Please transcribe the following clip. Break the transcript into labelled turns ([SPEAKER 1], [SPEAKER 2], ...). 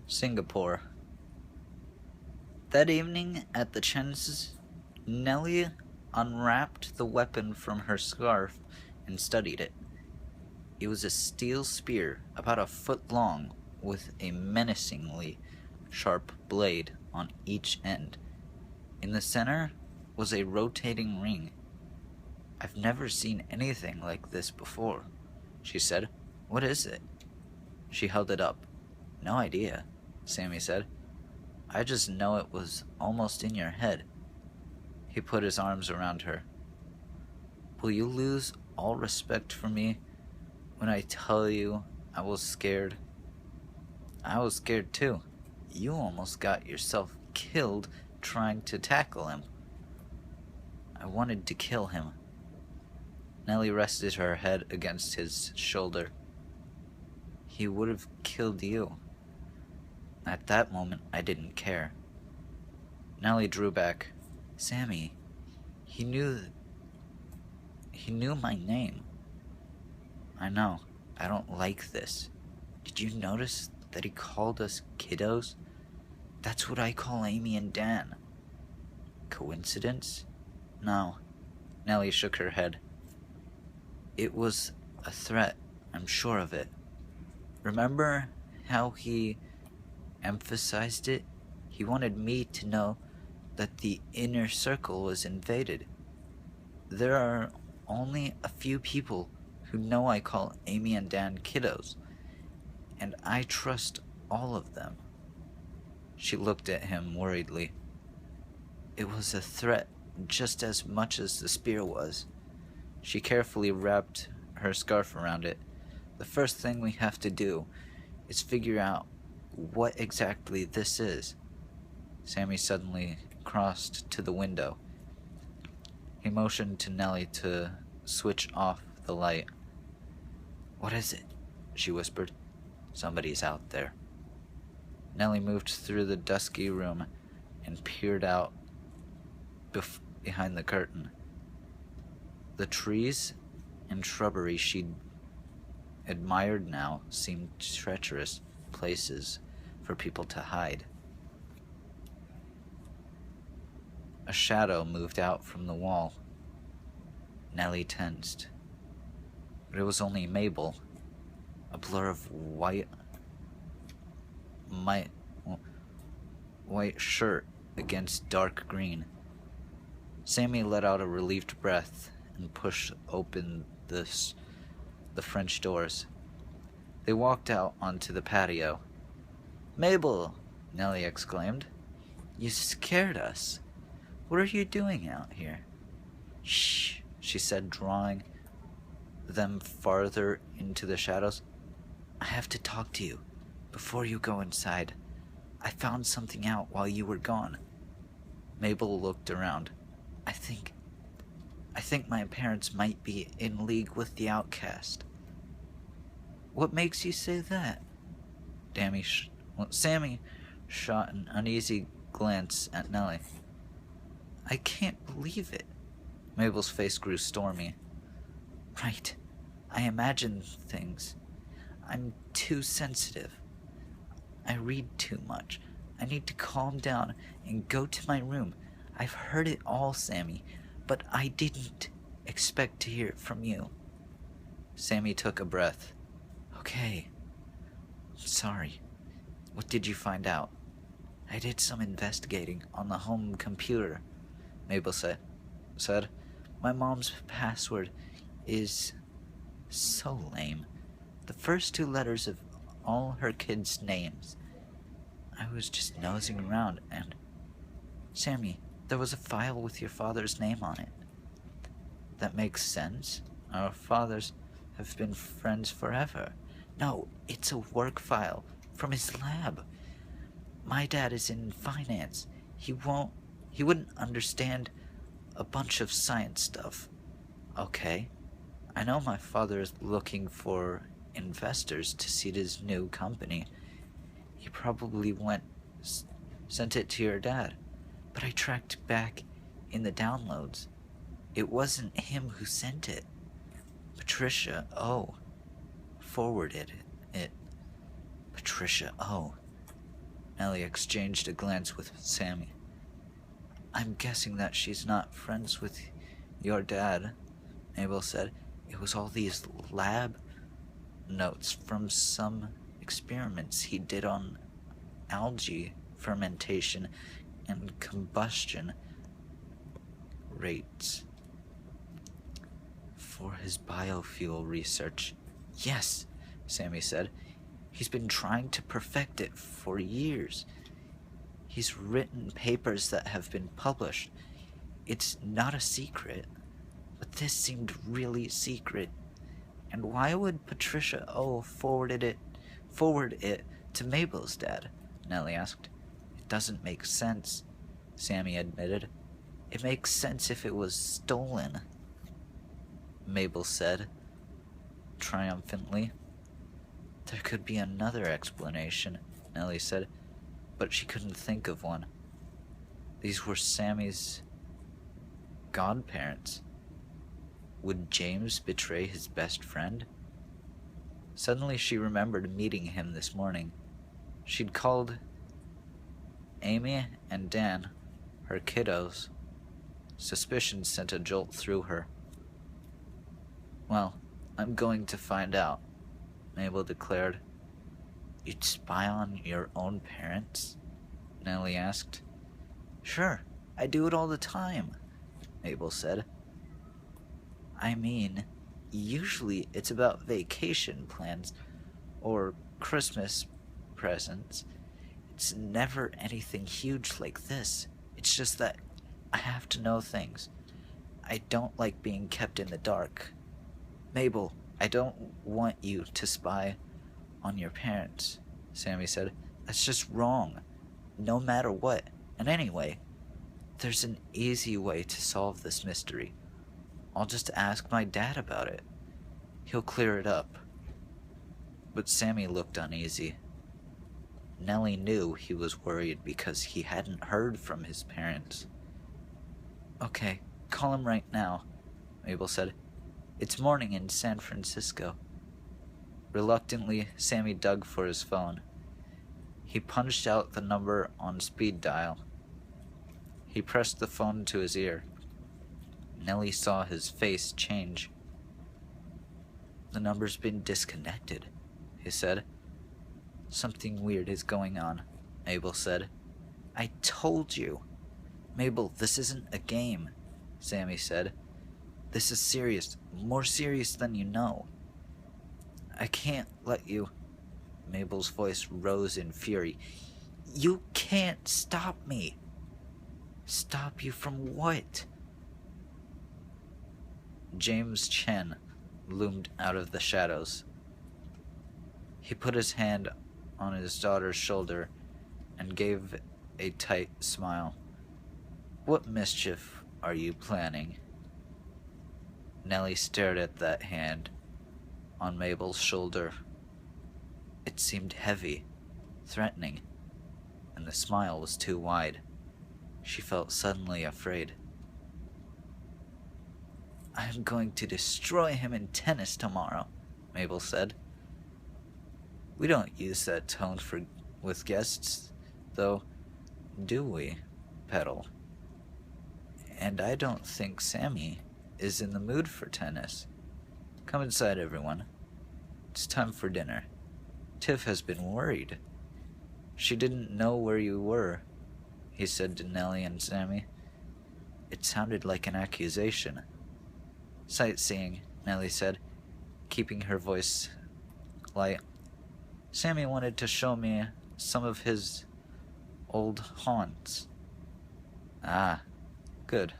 [SPEAKER 1] Singapore. That evening at the Chen's, Nellie unwrapped the weapon from her scarf and studied it. It was a steel spear about a foot long with a menacingly sharp blade on each end. In the center was a rotating ring. "I've never seen anything like this before," she said. "What is it?" She held it up. "No idea," Sammy said. "I just know it was almost in your head." He put his arms around her. "Will you lose all respect for me when I tell you I was scared?" "I was scared too. You almost got yourself killed trying to tackle him." "I wanted to kill him." Nellie rested her head against his shoulder. "He would have killed you." At that moment, I didn't care. Nellie drew back. "Sammy, he knew my name." "I know. I don't like this. Did you notice that he called us kiddos? That's what I call Amy and Dan." "Coincidence?" "No." Nellie shook her head. "It was a threat. I'm sure of it. Remember how he emphasized it? He wanted me to know that the inner circle was invaded. There are only a few people who know I call Amy and Dan kiddos, and I trust all of them." She looked at him worriedly. "It was a threat just as much as the spear was." She carefully wrapped her scarf around it. "The first thing we have to do is figure out what exactly this is." Sammy suddenly crossed to the window. He motioned to Nellie to switch off the light. "What is it?" she whispered. "Somebody's out there." Nellie moved through the dusky room and peered out behind the curtain. The trees and shrubbery she admired now seemed treacherous places for people to hide. A shadow moved out from the wall. Nellie tensed. But it was only Mabel, a blur of white shirt against dark green. Sammy let out a relieved breath and pushed open the French doors. They walked out onto the patio. "Mabel!" Nellie exclaimed. "You scared us. What are you doing out here?" "Shh," she said, drawing them farther into the shadows. "I have to talk to you before you go inside. I found something out while you were gone." Mabel looked around. I think my parents might be in league with the outcast." "What makes you say that?" Sammy shot an uneasy glance at Nellie. "I can't believe it." Mabel's face grew stormy. "Right. I imagine things. I'm too sensitive. I read too much. I need to calm down and go to my room. I've heard it all, Sammy, but I didn't expect to hear it from you." Sammy took a breath. "Okay. I'm sorry. What did you find out?" "I did some investigating on the home computer," Mabel said. "My mom's password is so lame. The first two letters of all her kids' names. I was just nosing around and... Sammy, there was a file with your father's name on it." "That makes sense. Our fathers have been friends forever." "No, it's a work file from his lab. My dad is in finance. He wouldn't understand a bunch of science stuff." "Okay. I know my father is looking for investors to seed his new company. He probably sent it to your dad, but I tracked back in the downloads. It wasn't him who sent it. Patricia O. forwarded it. Patricia O. Nellie exchanged a glance with Sammy. I'm guessing that she's not friends with your dad, Mabel said. It was all these lab notes from some experiments he did on algae fermentation and combustion rates for his biofuel research. Yes, Sammy said. He's been trying to perfect it for years. He's written papers that have been published. It's not a secret, but this seemed really secret. And why would Patricia O forward it to Mabel's dad? Nellie asked. It doesn't make sense, Sammy admitted. It makes sense if it was stolen, Mabel said triumphantly. There could be another explanation, Nellie said, but she couldn't think of one. These were Sammy's godparents. Would James betray his best friend? Suddenly she remembered meeting him this morning. She'd called Amy and Dan her kiddos. Suspicion sent a jolt through her. Well, I'm going to find out, Mabel declared. You'd spy on your own parents? Nellie asked. Sure, I do it all the time, Mabel said. I mean, usually it's about vacation plans or Christmas presents. It's never anything huge like this. It's just that I have to know things. I don't like being kept in the dark. Mabel, I don't want you to spy on your parents, Sammy said. That's just wrong, no matter what. And anyway, there's an easy way to solve this mystery. I'll just ask my dad about it. He'll clear it up. But Sammy looked uneasy. Nellie knew he was worried because he hadn't heard from his parents. Okay, call him right now, Mabel said. It's morning in San Francisco. Reluctantly, Sammy dug for his phone. He punched out the number on speed dial. He pressed the phone to his ear. Nellie saw his face change. The number's been disconnected, he said. Something weird is going on, Mabel said. I told you. Mabel, this isn't a game, Sammy said. This is serious, more serious than you know. I can't let you. Mabel's voice rose in fury. You can't stop me. Stop you from what? James Chen loomed out of the shadows. He put his hand on his daughter's shoulder and gave a tight smile. What mischief are you planning? Nellie stared at that hand on Mabel's shoulder. It seemed heavy, threatening, and the smile was too wide. She felt suddenly afraid. I'm going to destroy him in tennis tomorrow, Mabel said. We don't use that tone with guests, though, do we, Petal? And I don't think Sammy is in the mood for tennis. Come inside, everyone. It's time for dinner. Tiff has been worried. She didn't know where you were, he said to Nellie and Sammy. It sounded like an accusation. Sightseeing, Nellie said, keeping her voice light. Sammy wanted to show me some of his old haunts. Ah, good.